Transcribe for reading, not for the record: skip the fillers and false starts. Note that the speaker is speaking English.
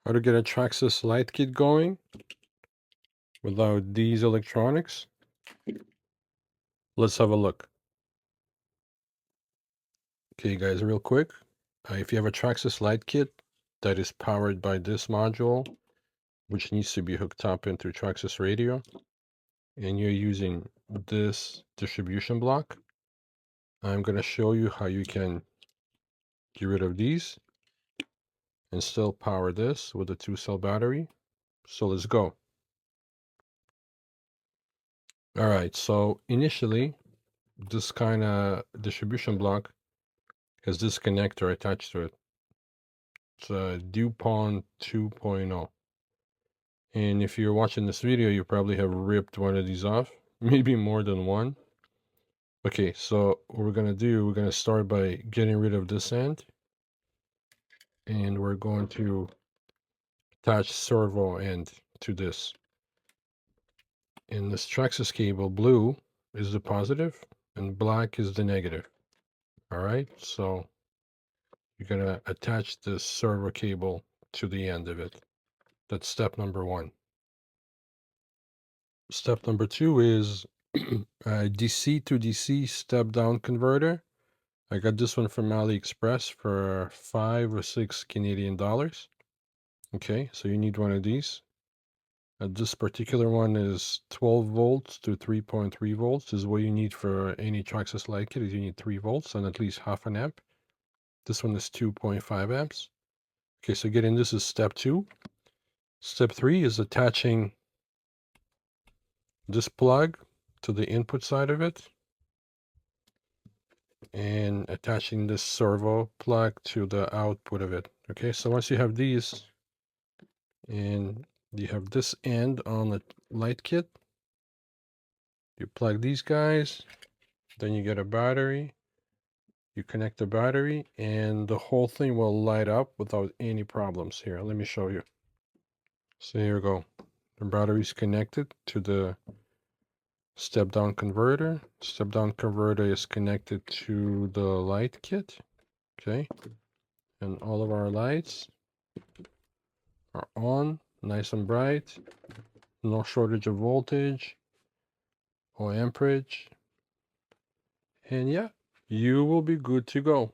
How to get a Traxxas Light Kit going without these electronics. Let's have a look. Okay, guys, real quick. If you have a Traxxas Light Kit that is powered by this module, which needs to be hooked up into Traxxas radio, and you're using this distribution block, I'm going to show you how you can get rid of these and still power this with a 2-cell battery. So let's go. All right, so initially, this kind of distribution block has this connector attached to it. It's a DuPont 2.0. And if you're watching this video, you probably have ripped one of these off, maybe more than one. Okay, so what we're gonna do, we're gonna start by getting rid of this end, and we're going to attach servo end to this. And this Traxxas cable, blue is the positive and black is the negative. All right, so you're gonna attach this servo cable to the end of it. That's step number 1. Step number 2 is a DC to DC step down converter. I got this one from AliExpress for 5 or 6 Canadian dollars. Okay, so you need one of these. This particular one is 12 volts to 3.3 volts. This is what you need for any Traxxas Light Kit. You need 3 volts and at least half an amp. This one is 2.5 amps. Okay, so getting this is step 2. Step 3 is attaching this plug to the input side of it and attaching this servo plug to the output of it. Okay, so once you have these and you have this end on the light kit, you plug these guys, then you get a battery, you connect the battery, and the whole thing will light up without any problems. Here, let me show you. So here we go. The battery's connected to the step down converter. Step down converter is connected to the light kit. Okay, and all of our lights are on, nice and bright, no shortage of voltage or amperage, and yeah, you will be good to go.